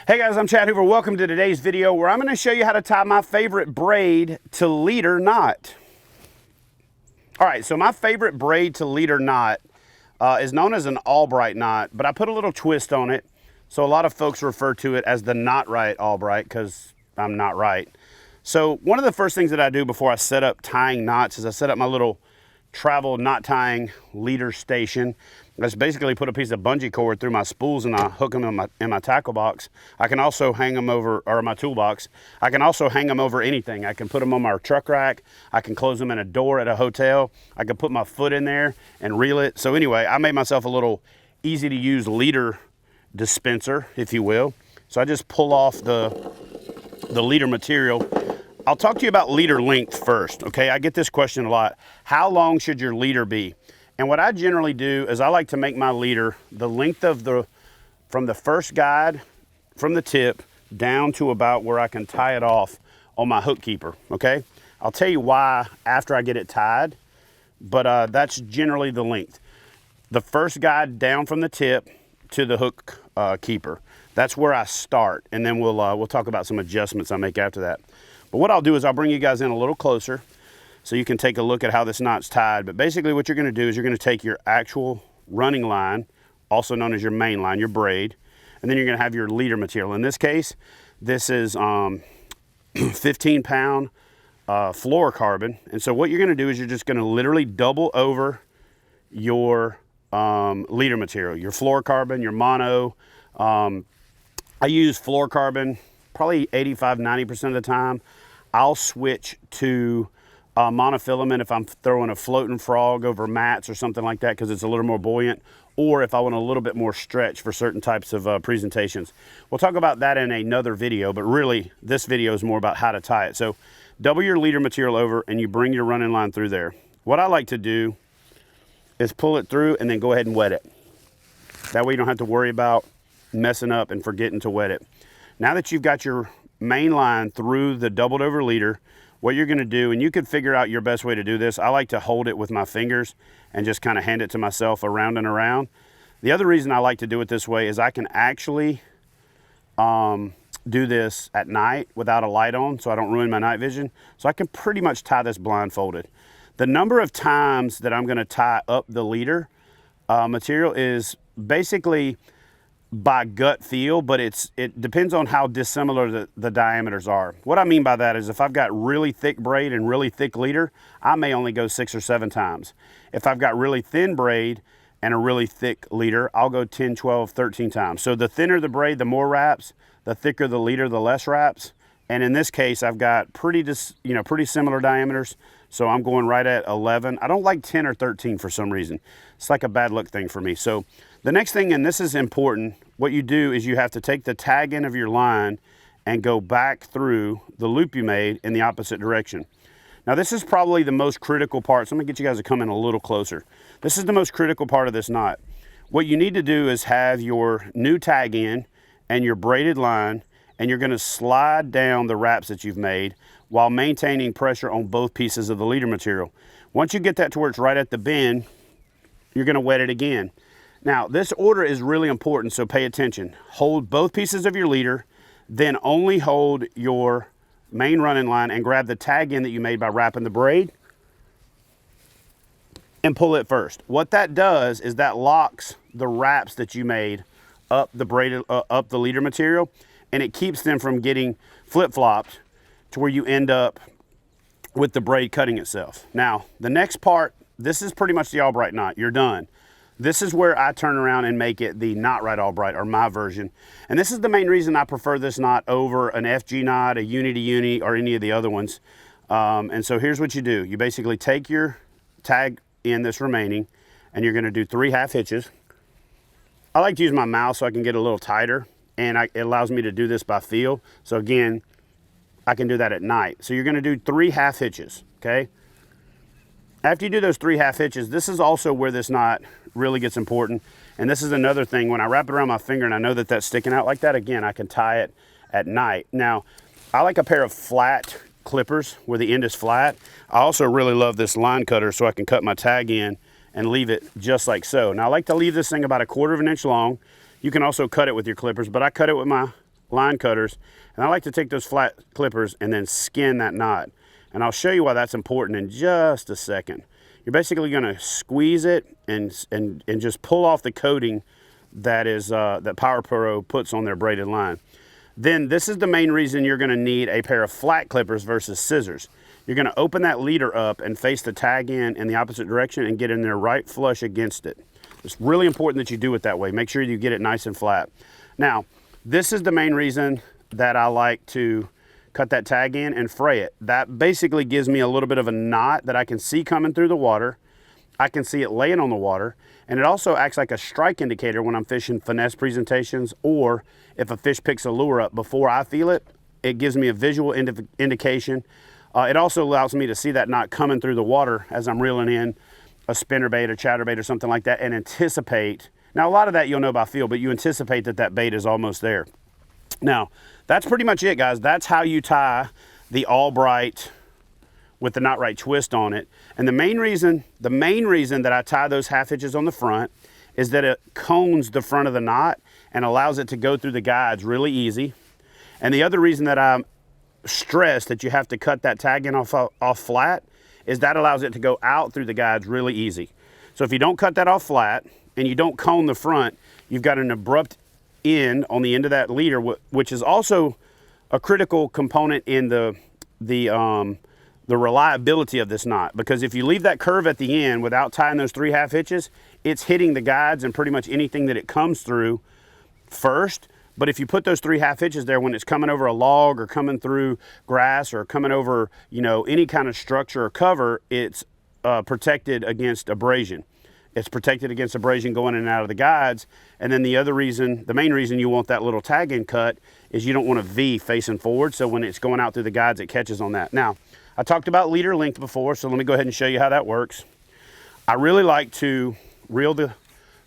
Hey guys, I'm Chad Hoover. Welcome to today's video where I'm going to show you how to tie my favorite braid to leader knot. All right, so my favorite braid to leader knot is known as an Albright knot, but I put a little twist on it. So a lot of folks refer to it as the not right Albright because I'm not right. So one of the first things that I do before I set up tying knots is I set up my little travel knot tying leader station. I just basically put a piece of bungee cord through my spools and I hook them in my tackle box. I can also hang them over, or my toolbox. I can also hang them over anything. I can put them on my truck rack. I can close them in a door at a hotel. I can put my foot in there and reel it. So anyway, I made myself a little easy to use leader dispenser, if you will. So I just pull off the leader material. I'll talk to you about leader length first, okay? I get this question a lot. How long should your leader be? And what I generally do is I like to make my leader the length of from the first guide, from the tip, down to about where I can tie it off on my hook keeper, okay? I'll tell you why after I get it tied, but that's generally the length. The first guide down from the tip to the hook keeper. That's where I start, and then we'll talk about some adjustments I make after that. But what I'll do is I'll bring you guys in a little closer so you can take a look at how this knot's tied. But basically what you're gonna do is you're gonna take your actual running line, also known as your main line, your braid, and then you're gonna have your leader material. In this case, this is 15-pound fluorocarbon. And so what you're gonna do is you're just gonna literally double over your leader material, your fluorocarbon, your mono. I use fluorocarbon probably 85–90% of the time. I'll switch to monofilament if I'm throwing a floating frog over mats or something like that because it's a little more buoyant, or if I want a little bit more stretch for certain types of presentations. We'll talk about that in another video, but really this video is more about how to tie it. So double your leader material over and you bring your running line through there. What I like to do is pull it through and then go ahead and wet it. That way you don't have to worry about messing up and forgetting to wet it. Now that you've got your main line through the doubled over leader, what you're gonna do, and you could figure out your best way to do this, I like to hold it with my fingers and just kind of hand it to myself around and around. The other reason I like to do it this way is I can actually do this at night without a light on so I don't ruin my night vision. So I can pretty much tie this blindfolded. The number of times that I'm gonna tie up the leader material is basically by gut feel, but it depends on how dissimilar the diameters are. What I mean by that is if I've got really thick braid and really thick leader, I may only go 6 or 7 times. If I've got really thin braid and a really thick leader, I'll go 10, 12, 13 times. So the thinner the braid, the more wraps, the thicker the leader, the less wraps. And in this case, I've got pretty similar diameters. So I'm going right at 11. I don't like 10 or 13 for some reason. It's like a bad luck thing for me. So the next thing, and this is important, what you do is you have to take the tag end of your line and go back through the loop you made in the opposite direction. Now this is probably the most critical part. So I'm gonna get you guys to come in a little closer. This is the most critical part of this knot. What you need to do is have your new tag end and your braided line, and you're gonna slide down the wraps that you've made while maintaining pressure on both pieces of the leader material. Once you get that to where it's right at the bend, you're gonna wet it again. Now, this order is really important, so pay attention. Hold both pieces of your leader, then only hold your main running line and grab the tag end that you made by wrapping the braid and pull it first. What that does is that locks the wraps that you made up the braided, up the leader material, and it keeps them from getting flip-flopped to where you end up with the braid cutting itself. Now, the next part, this is pretty much the Albright knot. You're done. This is where I turn around and make it the not right Albright, or my version. And this is the main reason I prefer this knot over an FG knot, a uni-to-uni, or any of the other ones. And so here's what you do. You basically take your tag in that's remaining, and you're gonna do 3 half hitches. I like to use my mouse so I can get a little tighter, and it allows me to do this by feel. So again, I can do that at night. So you're gonna do 3 half hitches, okay? After you do those 3 half hitches, this is also where this knot really gets important. And this is another thing, when I wrap it around my finger and I know that that's sticking out like that, again, I can tie it at night. Now, I like a pair of flat clippers where the end is flat. I also really love this line cutter so I can cut my tag in and leave it just like so. Now I like to leave this thing about 1/4 of an inch long. You can also cut it with your clippers, but I cut it with my line cutters, and I like to take those flat clippers and then skin that knot. And I'll show you why that's important in just a second. You're basically going to squeeze it and just pull off the coating that is that Power Pro puts on their braided line. Then this is the main reason you're going to need a pair of flat clippers versus scissors. You're going to open that leader up and face the tag in the opposite direction and get in there right flush against it. It's really important that you do it that way. Make sure you get it nice and flat. Now, this is the main reason that I like to cut that tag in and fray it. That basically gives me a little bit of a knot that I can see coming through the water. I can see it laying on the water, and it also acts like a strike indicator when I'm fishing finesse presentations, or if a fish picks a lure up before I feel it, it gives me a visual indication. It also allows me to see that knot coming through the water as I'm reeling in a spinnerbait or chatterbait or something like that, and anticipate. Now, a lot of that you'll know by feel, but you anticipate that that bait is almost there. Now, that's pretty much it, guys. That's how you tie the Albright with the Knot Right twist on it. And the main reason that I tie those half hitches on the front is that it cones the front of the knot and allows it to go through the guides really easy. And the other reason that I stress that you have to cut that tag in off flat is that allows it to go out through the guides really easy. So if you don't cut that off flat and you don't cone the front, you've got an abrupt end on the end of that leader, which is also a critical component in the reliability of this knot, because if you leave that curve at the end without tying those 3 half hitches, it's hitting the guides and pretty much anything that it comes through first. But if you put those 3 half hitches there when it's coming over a log or coming through grass or coming over, you know, any kind of structure or cover, it's protected against abrasion. It's protected against abrasion going in and out of the guides. And then the main reason you want that little tag in cut is you don't want a V facing forward. So when it's going out through the guides, it catches on that. Now, I talked about leader length before, so let me go ahead and show you how that works. I really like to reel the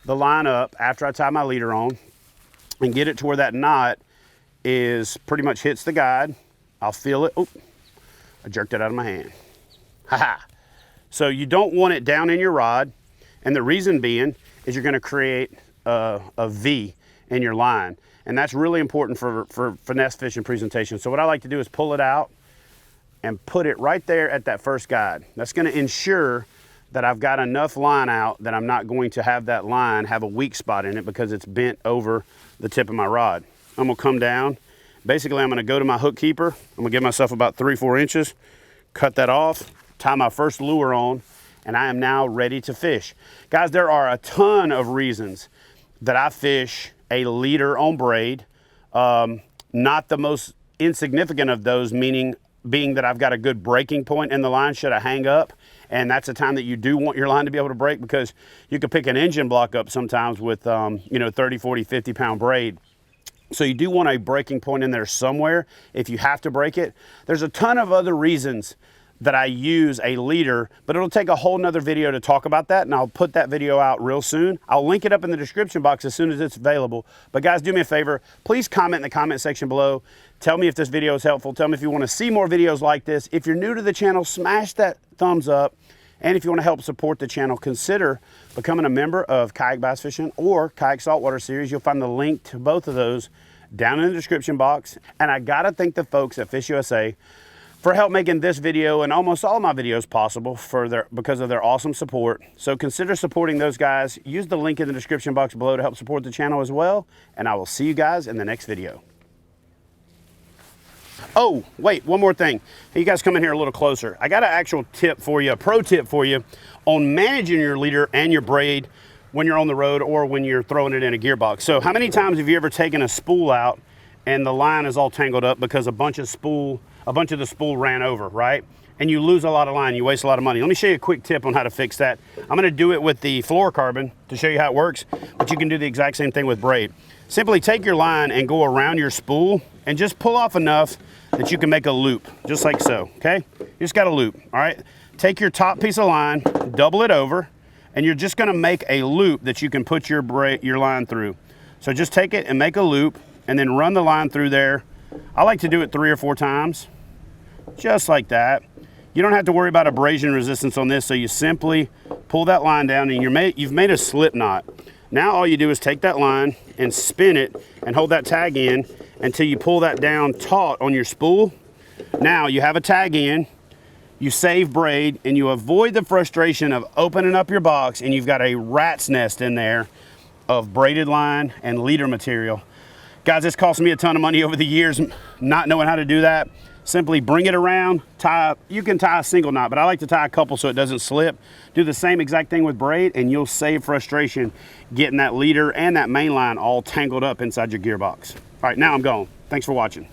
line up after I tie my leader on and get it to where that knot is pretty much hits the guide. I'll feel it. Oh, I jerked it out of my hand. Haha. So you don't want it down in your rod. And the reason being is you're going to create a V in your line. And that's really important for finesse fishing presentation. So what I like to do is pull it out and put it right there at that first guide. That's going to ensure that I've got enough line out that I'm not going to have that line have a weak spot in it because it's bent over the tip of my rod. I'm going to come down. Basically, I'm going to go to my hook keeper. I'm going to give myself about 3-4 inches, cut that off, tie my first lure on, and I am now ready to fish. Guys, there are a ton of reasons that I fish a leader on braid. Not the most insignificant of those, being that I've got a good breaking point in the line should I hang up. And that's a time that you do want your line to be able to break, because you could pick an engine block up sometimes with, 30, 40, 50 pound braid. So you do want a breaking point in there somewhere if you have to break it. There's a ton of other reasons that I use a leader, but it'll take a whole nother video to talk about that, and I'll put that video out real soon. I'll link it up in the description box as soon as it's available. But guys, do me a favor, please comment in the comment section below. Tell me if this video is helpful. Tell me if you want to see more videos like this. If you're new to the channel, smash that thumbs up. And if you want to help support the channel, consider becoming a member of Kayak Bass Fishing or Kayak Saltwater Series. You'll find the link to both of those down in the description box. And I gotta thank the folks at Fish USA for help making this video and almost all my videos possible because of their awesome support. So consider supporting those guys. Use the link in the description box below to help support the channel as well. And I will see you guys in the next video. Oh, wait, one more thing. Hey, you guys come in here a little closer. I got an actual tip for you, a pro tip for you on managing your leader and your braid when you're on the road or when you're throwing it in a gearbox. So how many times have you ever taken a spool out and the line is all tangled up because a bunch of the spool ran over, right? And you lose a lot of line, you waste a lot of money. Let me show you a quick tip on how to fix that. I'm gonna do it with the fluorocarbon to show you how it works, but you can do the exact same thing with braid. Simply take your line and go around your spool and just pull off enough that you can make a loop, just like so, okay? You just got a loop, all right? Take your top piece of line, double it over, and you're just gonna make a loop that you can put your line through. So just take it and make a loop and then run the line through there. I like to do it 3 or 4 times, just like that. You don't have to worry about abrasion resistance on this, so you simply pull that line down and you've made a slip knot. Now all you do is take that line and spin it and hold that tag in, until you pull that down taut on your spool. Now you have a tag in, you save braid, and you avoid the frustration of opening up your box and you've got a rat's nest in there of braided line and leader material. Guys, this cost me a ton of money over the years not knowing how to do that. Simply bring it around, you can tie a single knot, but I like to tie a couple so it doesn't slip. Do the same exact thing with braid and you'll save frustration getting that leader and that main line all tangled up inside your gearbox. All right, now I'm gone. Thanks for watching.